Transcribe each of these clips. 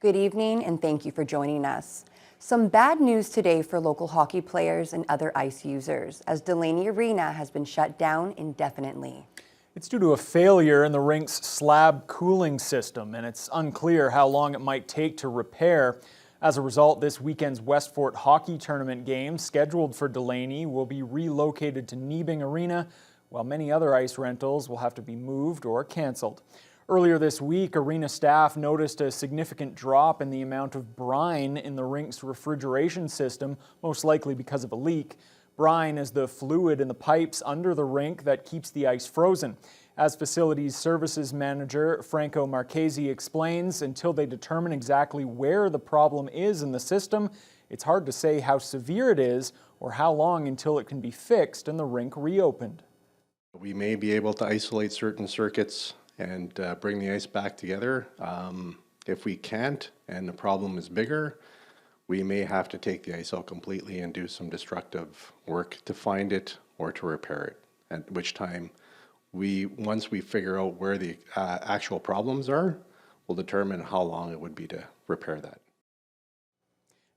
Good evening and thank you for joining us. Some bad news today for local hockey players and other ice users, as Delaney Arena has been shut down indefinitely. It's due to a failure in the rink's slab cooling system, and it's unclear how long it might take to repair. As a result, this weekend's Westfort Hockey Tournament game, scheduled for Delaney, will be relocated to Nebing Arena, while many other ice rentals will have to be moved or canceled. Earlier this week, arena staff noticed a significant drop in the amount of brine in the rink's refrigeration system, most likely because of a leak. Brine is the fluid in the pipes under the rink that keeps the ice frozen. As Facilities Services Manager Franco Marchesi explains, until they determine exactly where the problem is in the system, it's hard to say how severe it is or how long until it can be fixed and the rink reopened. We may be able to isolate certain circuits and bring the ice back together. If we can't and the problem is bigger, we may have to take the ice out completely and do some destructive work to find it or to repair it, at which time once we figure out where the actual problems are, we'll determine how long it would be to repair that.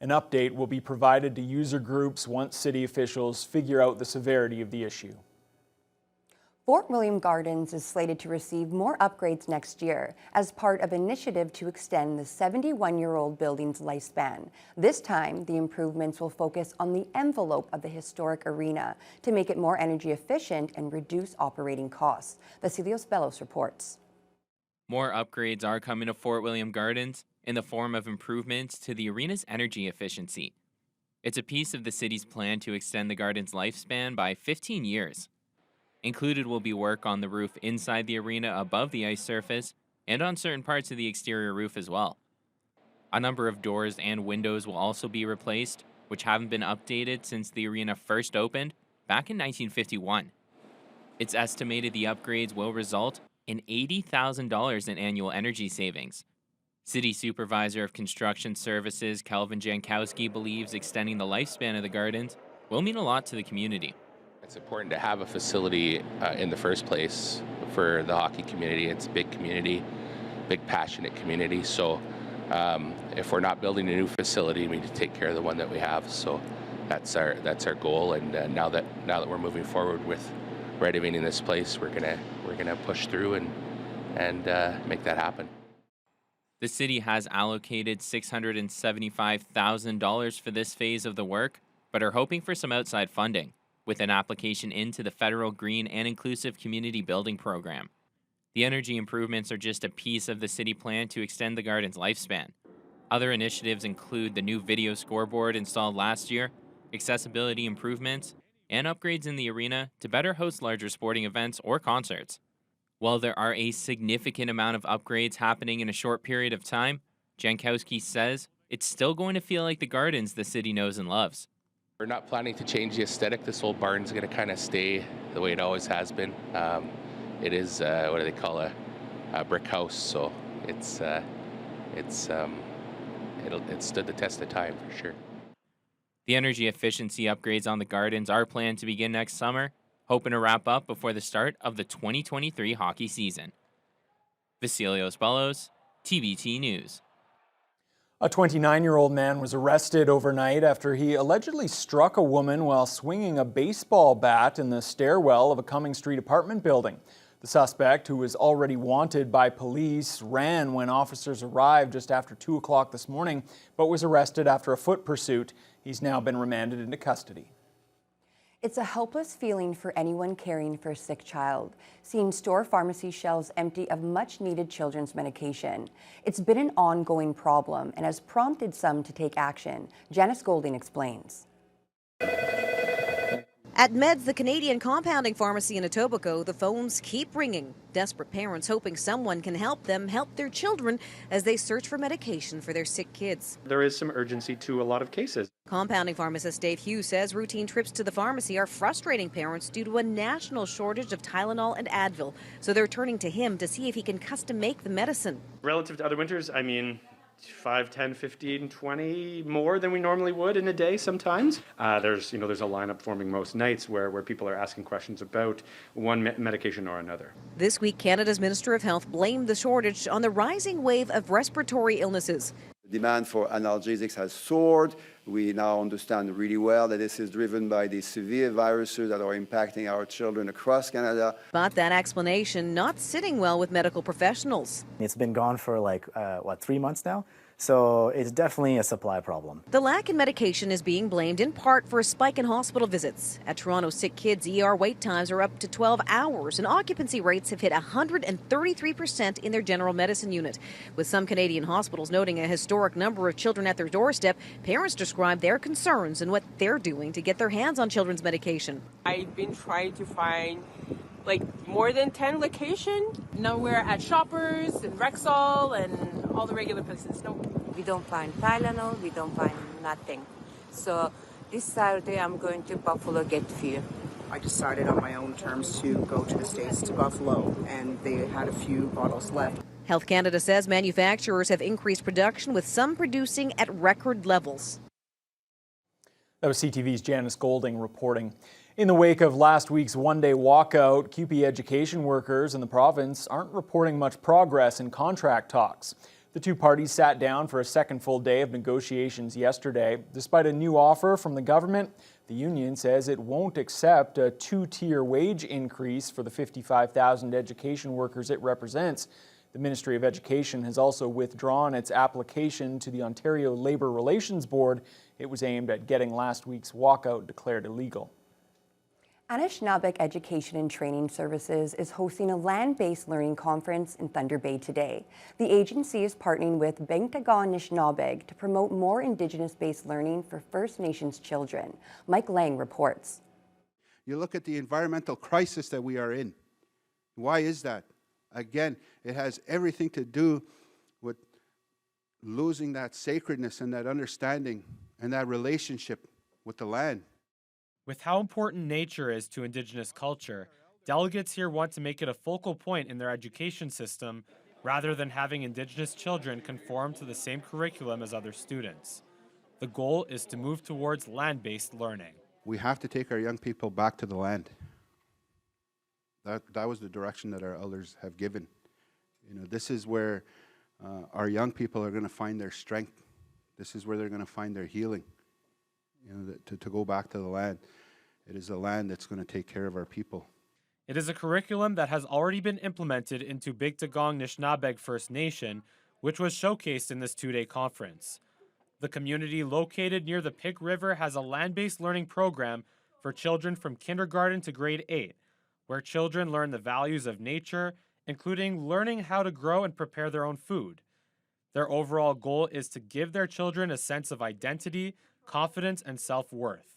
An update will be provided to user groups once city officials figure out the severity of the issue. Fort William Gardens is slated to receive more upgrades next year as part of an initiative to extend the 71-year-old building's lifespan. This time, the improvements will focus on the envelope of the historic arena to make it more energy efficient and reduce operating costs. Vasilios Bellos reports. More upgrades are coming to Fort William Gardens in the form of improvements to the arena's energy efficiency. It's a piece of the city's plan to extend the garden's lifespan by 15 years. Included will be work on the roof inside the arena above the ice surface and on certain parts of the exterior roof as well. A number of doors and windows will also be replaced, which haven't been updated since the arena first opened back in 1951. It's estimated the upgrades will result in $80,000 in annual energy savings. City Supervisor of Construction Services Kelvin Jankowski believes extending the lifespan of the gardens will mean a lot to the community. It's important to have a facility in the first place for the hockey community. It's a big community, big passionate community. So if we're not building a new facility, we need to take care of the one that we have. So that's our goal. And now that we're moving forward with renovating this place, we're gonna push through and make that happen. The city has allocated $675,000 for this phase of the work, but are hoping for some outside funding, with an application into the Federal Green and Inclusive Community Building Program. The energy improvements are just a piece of the city plan to extend the garden's lifespan. Other initiatives include the new video scoreboard installed last year, accessibility improvements, and upgrades in the arena to better host larger sporting events or concerts. While there are a significant amount of upgrades happening in a short period of time, Jankowski says it's still going to feel like the gardens the city knows and loves. We're not planning to change the aesthetic. This old barn's going to kind of stay the way it always has been. It is what do they call a brick house, so it stood the test of time for sure. The energy efficiency upgrades on the gardens are planned to begin next summer, hoping to wrap up before the start of the 2023 hockey season. Vasilios Bellos, TBT News. A 29-year-old man was arrested overnight after he allegedly struck a woman while swinging a baseball bat in the stairwell of a Cumming Street apartment building. The suspect, who was already wanted by police, ran when officers arrived just after 2 o'clock this morning, but was arrested after a foot pursuit. He's now been remanded into custody. It's a helpless feeling for anyone caring for a sick child, seeing store pharmacy shelves empty of much-needed children's medication. It's been an ongoing problem and has prompted some to take action. Janice Golding explains. At Meds, the Canadian compounding pharmacy in Etobicoke, the phones keep ringing. Desperate parents hoping someone can help them help their children as they search for medication for their sick kids. There is some urgency to a lot of cases. Compounding pharmacist Dave Hughes says routine trips to the pharmacy are frustrating parents due to a national shortage of Tylenol and Advil. So they're turning to him to see if he can custom make the medicine. Relative to other winters, I mean, 5, 10, 15, 20 more than we normally would in a day sometimes. There's a lineup forming most nights where people are asking questions about one medication or another. This week, Canada's Minister of Health blamed the shortage on the rising wave of respiratory illnesses. The demand for analgesics has soared. We now understand really well that this is driven by the severe viruses that are impacting our children across Canada. But that explanation not sitting well with medical professionals. It's been gone for 3 months now? So it's definitely a supply problem. The lack in medication is being blamed in part for a spike in hospital visits. At Toronto, sick kids' ER wait times are up to 12 hours, and occupancy rates have hit 133% in their general medicine unit. With some Canadian hospitals noting a historic number of children at their doorstep, parents describe their concerns and what they're doing to get their hands on children's medication. I've been trying to find more than 10 locations. Nowhere at Shoppers and Rexall and all the regular places. No. We don't find Tylenol, we don't find nothing. So this Saturday I'm going to Buffalo get few. I decided on my own terms to go to the States, to Buffalo, and they had a few bottles left. Health Canada says manufacturers have increased production, with some producing at record levels. That was CTV's Janice Golding reporting. In the wake of last week's one-day walkout, QP education workers in the province aren't reporting much progress in contract talks. The two parties sat down for a second full day of negotiations yesterday. Despite a new offer from the government, the union says it won't accept a two-tier wage increase for the 55,000 education workers it represents. The Ministry of Education has also withdrawn its application to the Ontario Labour Relations Board. It was aimed at getting last week's walkout declared illegal. Anishinaabeg Education and Training Services is hosting a land-based learning conference in Thunder Bay today. The agency is partnering with Bengtagon Anishinaabeg to promote more Indigenous-based learning for First Nations children. Mike Lang reports. You look at the environmental crisis that we are in. Why is that? Again, it has everything to do with losing that sacredness and that understanding and that relationship with the land. With how important nature is to Indigenous culture, delegates here want to make it a focal point in their education system rather than having Indigenous children conform to the same curriculum as other students. The goal is to move towards land-based learning. We have to take our young people back to the land. That was the direction that our elders have given. This is where our young people are going to find their strength. This is where they're going to find their healing. To go back to the land. It is the land that's going to take care of our people. It is a curriculum that has already been implemented into Bigtagong Nishnabeg First Nation, which was showcased in this two-day conference. The community located near the Pig River has a land-based learning program for children from kindergarten to grade 8, where children learn the values of nature, including learning how to grow and prepare their own food. Their overall goal is to give their children a sense of identity, confidence, and self-worth.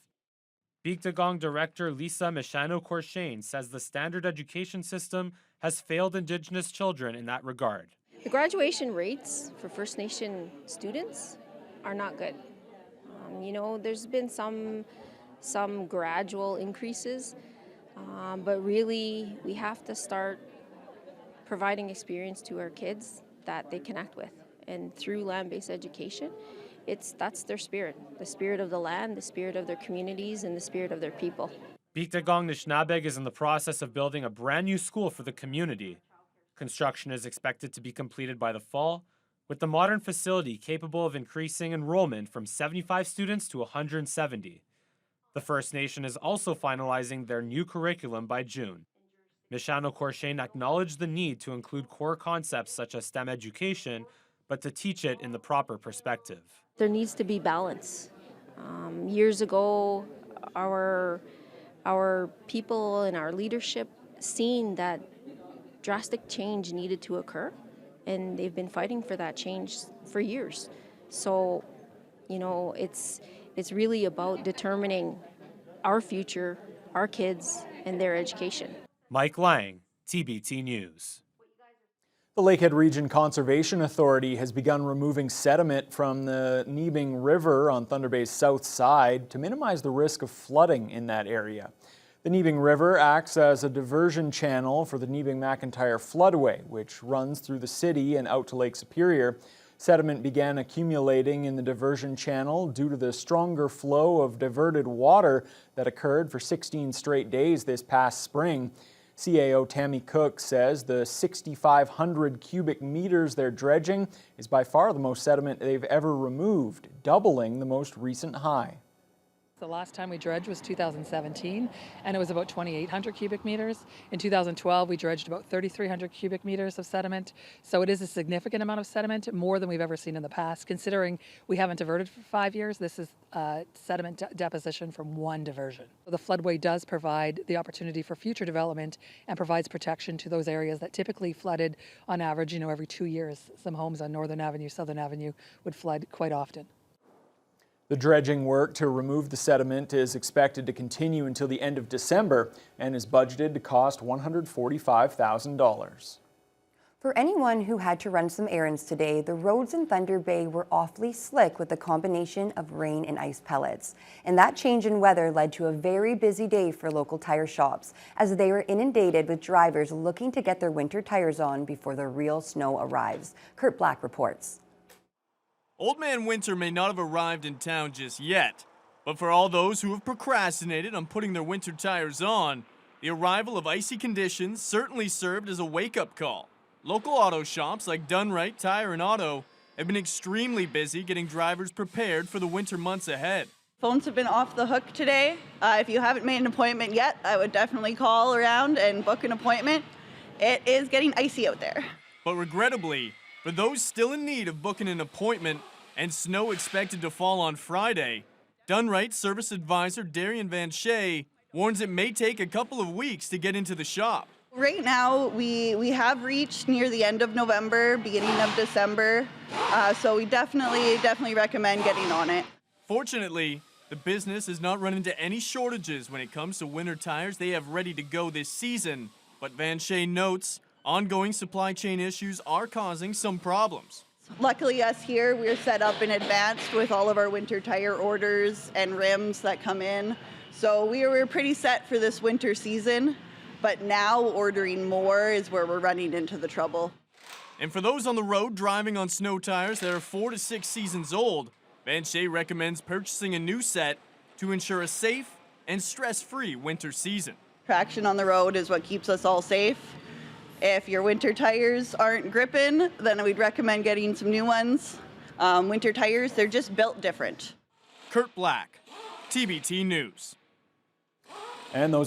Bigtagong Director Lisa Meshano-Korshane says the standard education system has failed Indigenous children in that regard. The graduation rates for First Nation students are not good. There's been some gradual increases, but really we have to start providing experience to our kids that they connect with. And through land-based education, that's their spirit, the spirit of the land, the spirit of their communities, and the spirit of their people. Bigtagong Nishnabeg is in the process of building a brand new school for the community. Construction is expected to be completed by the fall, with the modern facility capable of increasing enrollment from 75 students to 170. The First Nation is also finalizing their new curriculum by June. Meshano-Korshane acknowledged the need to include core concepts such as STEM education, but to teach it in the proper perspective. There needs to be balance. Years ago, our people and our leadership seen that drastic change needed to occur, and they've been fighting for that change for years. So, it's really about determining our future, our kids, and their education. Mike Lang, TBT News. The Lakehead Region Conservation Authority has begun removing sediment from the Nebing River on Thunder Bay's south side to minimize the risk of flooding in that area. The Nebing River acts as a diversion channel for the Nebing-McIntyre floodway, which runs through the city and out to Lake Superior. Sediment began accumulating in the diversion channel due to the stronger flow of diverted water that occurred for 16 straight days this past spring. CAO Tammy Cook says the 6,500 cubic meters they're dredging is by far the most sediment they've ever removed, doubling the most recent high. The last time we dredged was 2017, and it was about 2,800 cubic meters. In 2012, we dredged about 3,300 cubic meters of sediment. So it is a significant amount of sediment, more than we've ever seen in the past. Considering we haven't diverted for 5 years, this is sediment deposition from one diversion. The floodway does provide the opportunity for future development and provides protection to those areas that typically flooded on average, every 2 years. Some homes on Northern Avenue, Southern Avenue would flood quite often. The dredging work to remove the sediment is expected to continue until the end of December and is budgeted to cost $145,000. For anyone who had to run some errands today, the roads in Thunder Bay were awfully slick with a combination of rain and ice pellets. And that change in weather led to a very busy day for local tire shops as they were inundated with drivers looking to get their winter tires on before the real snow arrives. Kurt Black reports. Old Man Winter may not have arrived in town just yet, but for all those who have procrastinated on putting their winter tires on, the arrival of icy conditions certainly served as a wake-up call. Local auto shops like Dunright Tire and Auto have been extremely busy getting drivers prepared for the winter months ahead. Phones have been off the hook today. If you haven't made an appointment yet, I would definitely call around and book an appointment. It is getting icy out there. But regrettably, for those still in need of booking an appointment and snow expected to fall on Friday, Dunright Service Advisor Darian Van Shea warns it may take a couple of weeks to get into the shop. Right now, we have reached near the end of November, beginning of December, so we definitely recommend getting on it. Fortunately, the business has not run into any shortages when it comes to winter tires they have ready to go this season, but Van Shea notes ongoing supply chain issues are causing some problems. Luckily, us here, we're set up in advance with all of our winter tire orders and rims that come in. So we're pretty set for this winter season, but now ordering more is where we're running into the trouble. And for those on the road driving on snow tires that are 4 to 6 seasons old, Van Shea recommends purchasing a new set to ensure a safe and stress-free winter season. Traction on the road is what keeps us all safe. If your winter tires aren't gripping, then we'd recommend getting some new ones. Winter tires, they're just built different. Kurt Black, TBT News. And those